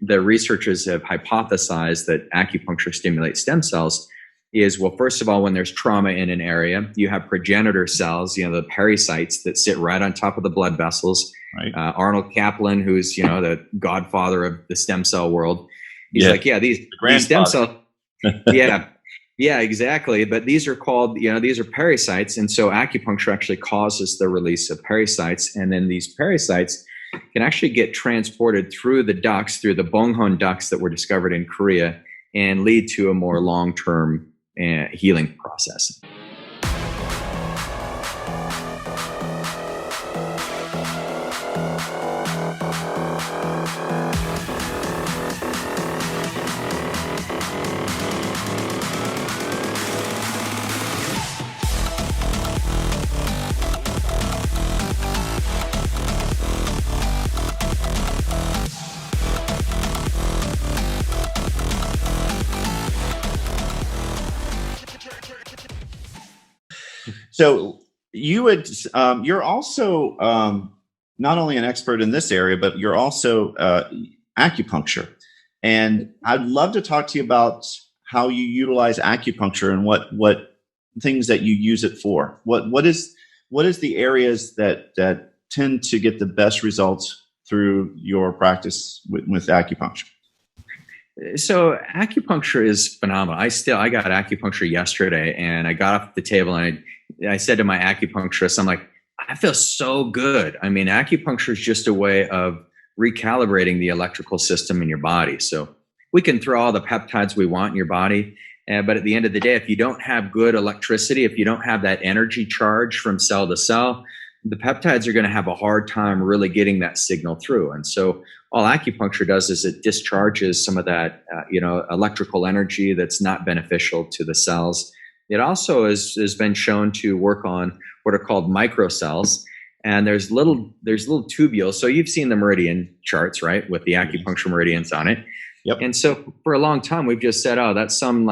the researchers have hypothesized that acupuncture stimulates stem cells is, well, first of all, when there's trauma in an area, you have progenitor cells, the pericytes that sit right on top of the blood vessels. Right. Arnold Kaplan, who's, the godfather of the stem cell world, he's like, these stem cells, yeah, exactly. But these are called, these are pericytes. And so acupuncture actually causes the release of pericytes. And then these pericytes can actually get transported through the ducts, through the Bonghon ducts that were discovered in Korea, and lead to a more long-term healing process. So you're also not only an expert in this area, but you're also acupuncture. And I'd love to talk to you about how you utilize acupuncture and what things that you use it for. What is the areas that tend to get the best results through your practice with acupuncture? So acupuncture is phenomenal. I got acupuncture yesterday, and I got off the table and I said to my acupuncturist, I'm like, I feel so good. I mean, acupuncture is just a way of recalibrating the electrical system in your body. So we can throw all the peptides we want in your body, but at the end of the day, if you don't have good electricity, if you don't have that energy charge from cell to cell, the peptides are going to have a hard time really getting that signal through. And so all acupuncture does is it discharges some of that, electrical energy that's not beneficial to the cells. It also has been shown to work on what are called microcells, and there's little tubules. So you've seen the meridian charts, right, with the acupuncture meridians on it. Yep. And so for a long time, we've just said, oh, that's some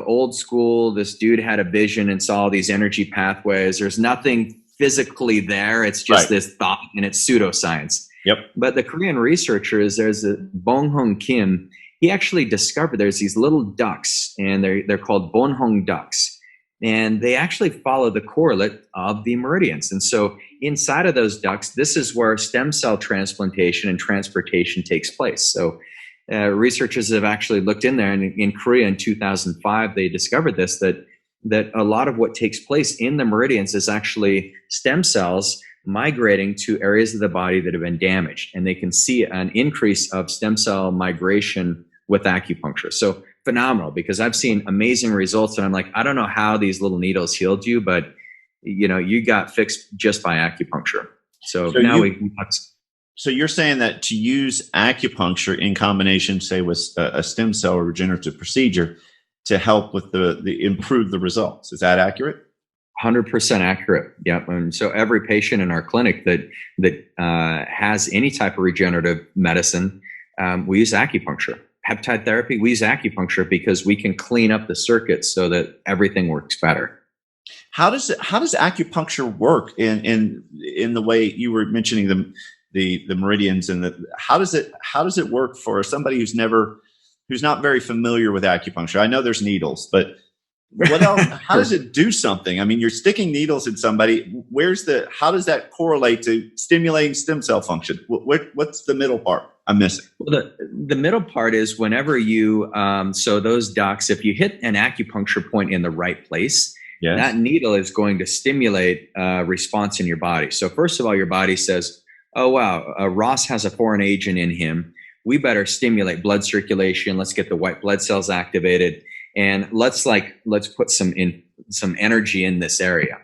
old school. This dude had a vision and saw these energy pathways. There's nothing physically there. It's just this thought, and it's pseudoscience. Yep. But the Korean researchers, there's a Bonghong Kim. He actually discovered there's these little ducts, and they're called Bonghong ducts, and they actually follow the correlate of the meridians. And so inside of those ducts, this is where stem cell transplantation and transportation takes place. So researchers have actually looked in there, and in Korea in 2005, they discovered this, that a lot of what takes place in the meridians is actually stem cells migrating to areas of the body that have been damaged. And they can see an increase of stem cell migration with acupuncture. So phenomenal, because I've seen amazing results. And I'm like, I don't know how these little needles healed you, but you got fixed just by acupuncture. So now So you're saying that to use acupuncture in combination, say, with a stem cell or regenerative procedure to help with the improve the results. Is that accurate? 100% accurate. Yep. And so every patient in our clinic that has any type of regenerative medicine, we use acupuncture. Peptide therapy, we use acupuncture because we can clean up the circuits so that everything works better. How does acupuncture work in the way you were mentioning the meridians, and how does it work for somebody who's not very familiar with acupuncture? I know there's needles, but what else? How does it do something? I mean, you're sticking needles in somebody. How does that correlate to stimulating stem cell function? What's the middle part I'm missing? Well, the middle part is whenever you, so those ducts, if you hit an acupuncture point in the right place, yes, that needle is going to stimulate a response in your body. So first of all, your body says, oh, wow, Ross has a foreign agent in him. We better stimulate blood circulation. Let's get the white blood cells activated. And let's put some energy in this area.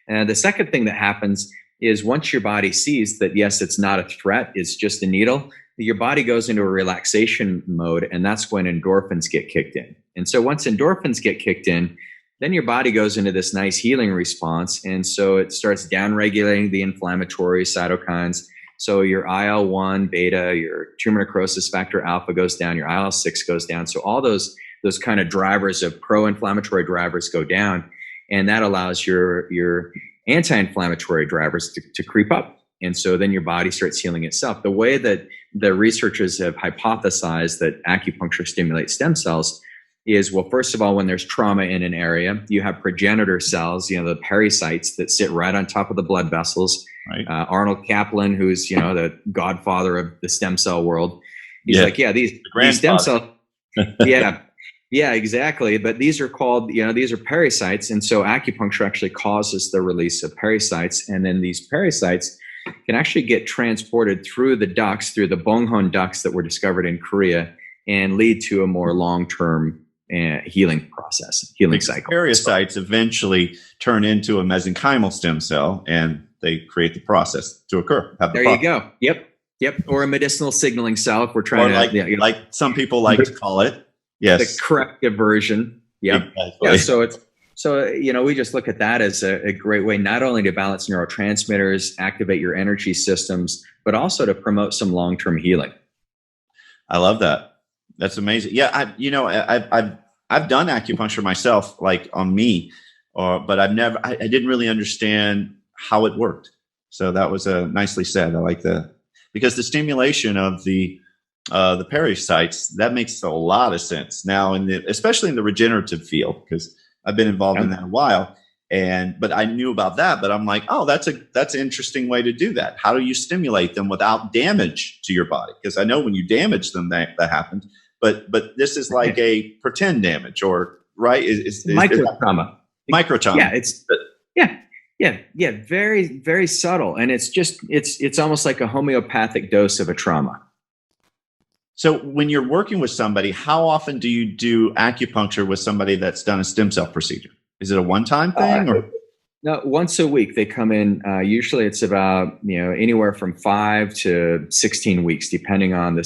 And the second thing that happens is once your body sees that, yes, it's not a threat, it's just a needle, your body goes into a relaxation mode, and that's when endorphins get kicked in. And so once endorphins get kicked in, then your body goes into this nice healing response. And so it starts downregulating the inflammatory cytokines. So your IL-1 beta, your tumor necrosis factor alpha goes down, your IL-6 goes down. So all those kind of drivers of pro-inflammatory drivers go down, and that allows your anti-inflammatory drivers to creep up. And so then your body starts healing itself. The way that the researchers have hypothesized that acupuncture stimulates stem cells is, well, first of all, when there's trauma in an area, you have progenitor cells, the pericytes that sit right on top of the blood vessels. Right. Arnold Kaplan, who's, the godfather of the stem cell world, he's like, these stem cells. Yeah, exactly. But these are called, these are pericytes. And so acupuncture actually causes the release of pericytes. And then these pericytes can actually get transported through the ducts, through the Bonghon ducts that were discovered in Korea, and lead to a more long-term healing process, healing cycle. Pericytes eventually turn into a mesenchymal stem cell, and they create the process to occur. There you go. Yep. Or a medicinal signaling cell if we're trying like some people like to call it. Yes. The corrective version. Yep. Exactly. Yeah. So we just look at that as a great way, not only to balance neurotransmitters, activate your energy systems, but also to promote some long-term healing. I love that. That's amazing. Yeah. I've done acupuncture myself, like on me, but I didn't really understand how it worked. So that was nicely said. I like because the stimulation of the pericytes, that makes a lot of sense now, especially in the regenerative field, because I've been involved in that a while. But I knew about that, but I'm like, oh, that's an interesting way to do that. How do you stimulate them without damage to your body? Because I know when you damage them, that happens. But this is like a pretend damage, or right? Is micro trauma. Micro trauma. Yeah, very, very subtle. And it's almost like a homeopathic dose of a trauma. So when you're working with somebody, how often do you do acupuncture with somebody that's done a stem cell procedure? Is it a one-time thing? No, once a week they come in. Usually it's about, anywhere from 5 to 16 weeks, depending on the,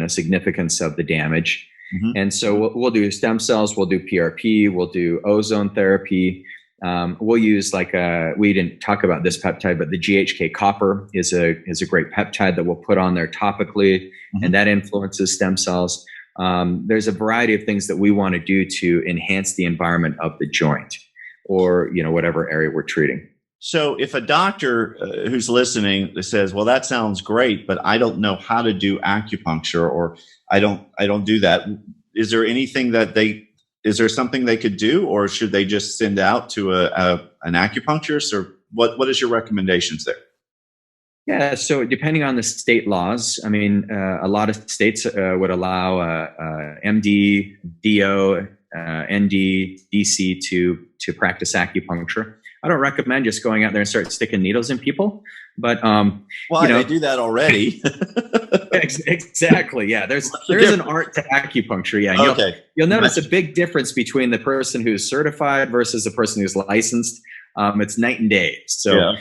significance of the damage. Mm-hmm. And so we'll do stem cells, we'll do PRP, we'll do ozone therapy. We'll use we didn't talk about this peptide, but the GHK copper is a great peptide that we'll put on there topically, mm-hmm. and that influences stem cells. There's a variety of things that we want to do to enhance the environment of the joint, or whatever area we're treating. So if a doctor who's listening says, well, that sounds great, but I don't know how to do acupuncture, or I don't do that, is there anything is there something they could do, or should they just send out to an acupuncturist, or what is your recommendations there? Yeah, so depending on the state laws, I mean, a lot of states would allow MD, DO, ND, DC to practice acupuncture. I don't recommend just going out there and start sticking needles in people, but they do that already. Exactly. Yeah, there's an art to acupuncture. Yeah, you'll notice a big difference between the person who's certified versus the person who's licensed. It's night and day. So,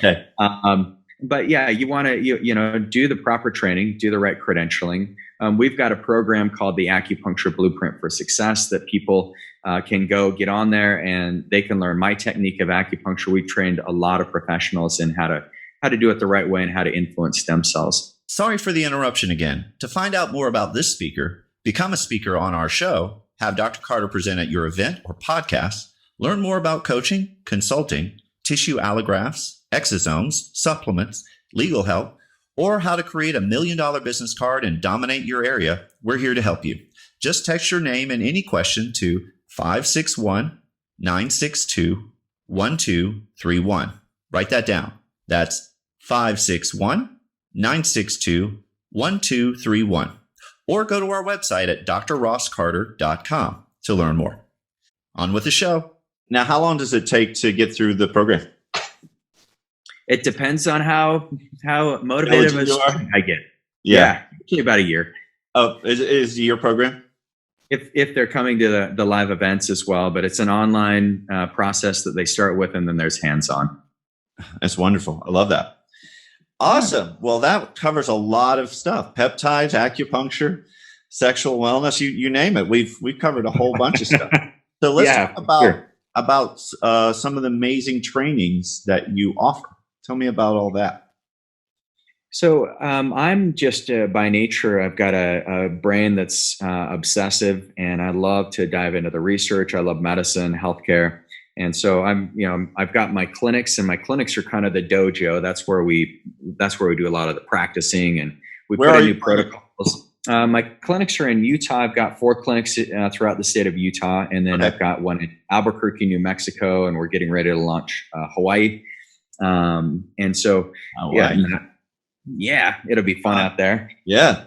but yeah, you want to do the proper training, do the right credentialing. We've got a program called the Acupuncture Blueprint for Success that people can go get on there, and they can learn my technique of acupuncture. We've trained a lot of professionals in how to do it the right way and how to influence stem cells. Sorry for the interruption again. To find out more about this speaker, become a speaker on our show, have Dr. Carter present at your event or podcast, learn more about coaching, consulting, tissue allografts, exosomes, supplements, legal help, or how to create $1 million business card and dominate your area, we're here to help you. Just text your name and any question to 561-962-1231. Write that down. That's 561-962-1231. Or go to our website at drrosscarter.com to learn more. On with the show. Now, how long does it take to get through the program? It depends on how motivated I get. Yeah, about a year. Oh, is your program? If they're coming to the live events as well, but it's an online process that they start with, and then there's hands-on. That's wonderful. I love that. Awesome. Well, that covers a lot of stuff: peptides, acupuncture, sexual wellness. You name it. We've covered a whole bunch of stuff. So let's talk about some of the amazing trainings that you offer. Tell me about all that. So I'm just by nature, I've got a brain that's obsessive, and I love to dive into the research. I love medicine, healthcare. And so I've got my clinics, and my clinics are kind of the dojo. That's where we do a lot of the practicing, and we put in new protocols. My clinics are in Utah. I've got 4 clinics throughout the state of Utah, and then I've got one in Albuquerque, New Mexico, and we're getting ready to launch Hawaii. And so, it'll be fun out there. Yeah.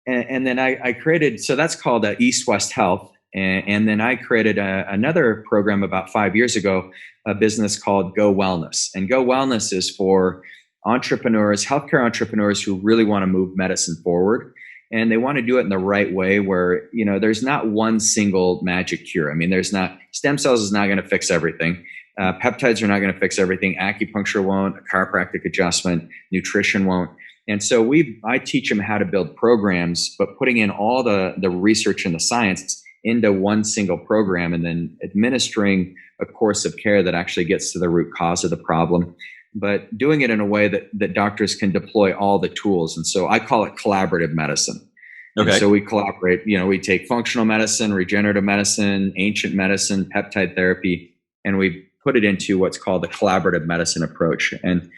And then I created, so that's called East West Health. And then I created another program about 5 years ago, a business called Go Wellness. And Go Wellness is for entrepreneurs, healthcare entrepreneurs who really want to move medicine forward. And they want to do it in the right way where, there's not one single magic cure. I mean, stem cells is not going to fix everything. Peptides are not going to fix everything. Acupuncture won't, a chiropractic adjustment, nutrition won't. And so I teach them how to build programs, but putting in all the research and the science into one single program, and then administering a course of care that actually gets to the root cause of the problem, but doing it in a way that doctors can deploy all the tools. And so I call it collaborative medicine. Okay. And so we collaborate, we take functional medicine, regenerative medicine, ancient medicine, peptide therapy, and we put it into what's called the collaborative medicine approach. And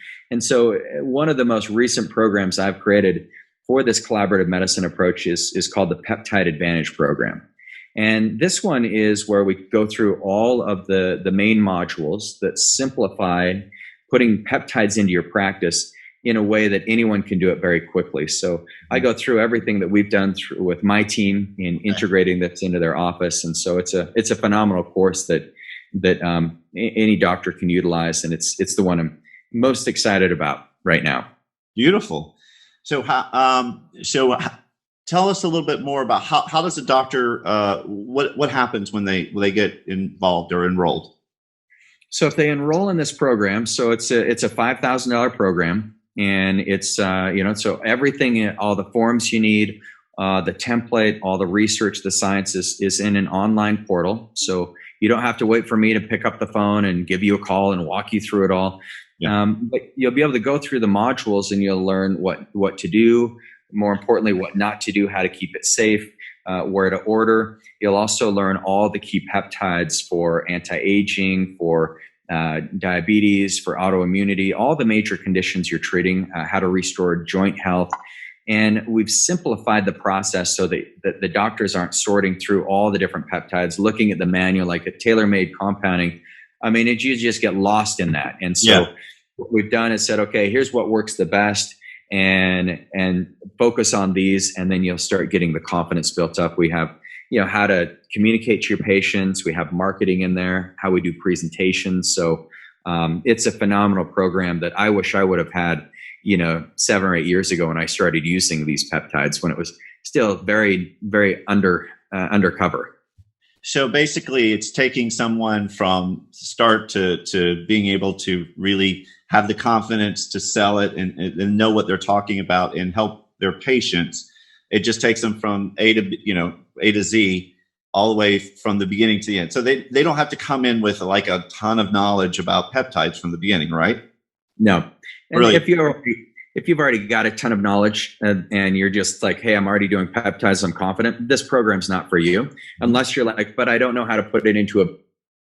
so one of the most recent programs I've created for this collaborative medicine approach is called the Peptide Advantage Program. And this one is where we go through all of the main modules that simplify putting peptides into your practice in a way that anyone can do it very quickly. So I go through everything that we've done with my team in integrating this into their office. And so it's a phenomenal course that any doctor can utilize. And it's the one I'm most excited about right now. Beautiful. So tell us a little bit more about how does a doctor, what happens when they get involved or enrolled? So if they enroll in this program, so it's a $5,000 program, and it's so everything, all the forms you need, the template, all the research, the science is in an online portal. So you don't have to wait for me to pick up the phone and give you a call and walk you through it all. Yeah. But you'll be able to go through the modules, and you'll learn what to do. More importantly, what not to do, how to keep it safe, where to order. You'll also learn all the key peptides for anti-aging, for diabetes, for autoimmunity, all the major conditions you're treating, how to restore joint health. And we've simplified the process so that the doctors aren't sorting through all the different peptides, looking at the manual like a tailor-made compounding. I mean, you just get lost in that. And so what we've done is said, okay, here's what works the best, and focus on these, and then you'll start getting the confidence built up. We have, how to communicate to your patients. We have marketing in there, how we do presentations. So it's a phenomenal program that I wish I would have had, 7 or 8 years ago when I started using these peptides, when it was still very, very undercover. So basically, it's taking someone from start to being able to really have the confidence to sell it and know what they're talking about and help their patients. It just takes them from A to Z, all the way from the beginning to the end. So they don't have to come in with like a ton of knowledge about peptides from the beginning, right? No. And really? If you've already got a ton of knowledge and you're just like, hey, I'm already doing peptides, I'm confident, this program's not for you. Unless you're like, but I don't know how to put it into a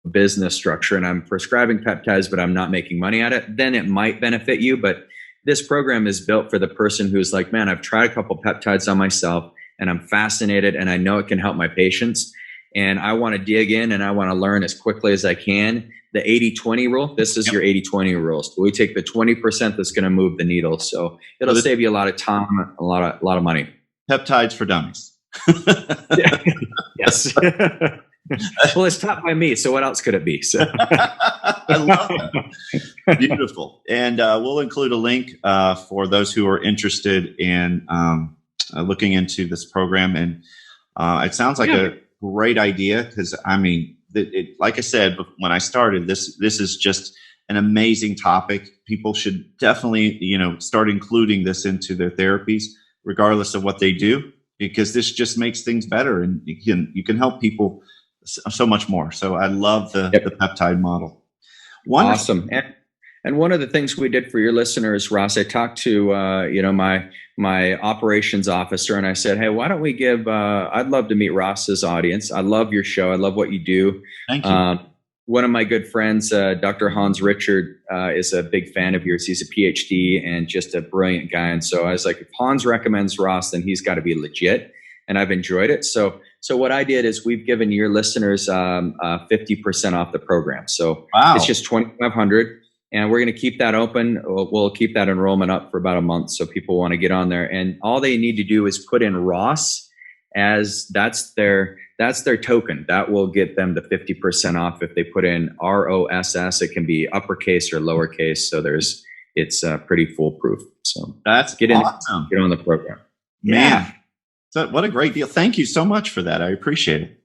business structure, and I'm prescribing peptides, but I'm not making money at it, then it might benefit you. But this program is built for the person who's like, man, I've tried a couple peptides on myself and I'm fascinated and I know it can help my patients. And I want to dig in and I want to learn as quickly as I can. The 80-20 rule, this is your 80-20 rule. So we take the 20% that's going to move the needle. So it'll save you a lot of time, a lot of money. Peptides for dummies. Yes. Well, it's taught by me, so what else could it be? So I love that. Beautiful. And we'll include a link for those who are interested in looking into this program. And it sounds like a great idea, because I mean, like I said when I started, this is just an amazing topic. People should definitely start including this into their therapies, regardless of what they do, because this just makes things better, and you can help people so much more. So I love the peptide model. Wonderful. Awesome. And one of the things we did for your listeners, Ross, I talked to my operations officer, and I said, hey, why don't we give? I'd love to meet Ross's audience. I love your show. I love what you do. Thank you. one of my good friends, Dr. Hans Richard, is a big fan of yours. He's a PhD and just a brilliant guy. And so I was like, if Hans recommends Ross, then he's got to be legit. And I've enjoyed it. So what I did is we've given your listeners 50% off the program. So It's just $2,500, and we're going to keep that open. We'll keep that enrollment up for about a month, so people want to get on there. And all they need to do is put in Ross as that's their token. That will get them the 50% off if they put in ROSS. It can be uppercase or lowercase. So it's pretty foolproof. So that's awesome. Get on the program. Yeah. So what a great deal. Thank you so much for that. I appreciate it.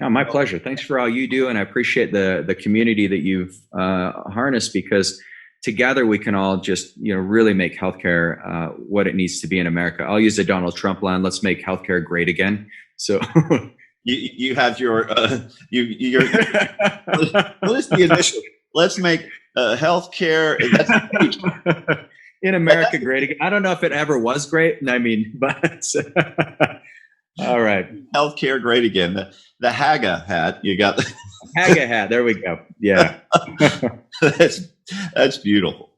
Oh, my pleasure. Thanks for all you do. And I appreciate the community that you've harnessed, because together we can all just, really make healthcare what it needs to be in America. I'll use a Donald Trump line. Let's make healthcare great again. So you have your what is the initial? Let's make healthcare in America great again. I don't know if it ever was great. I mean, but all right. Healthcare great again. The Haga hat. You got the Haga hat. There we go. Yeah. That's beautiful.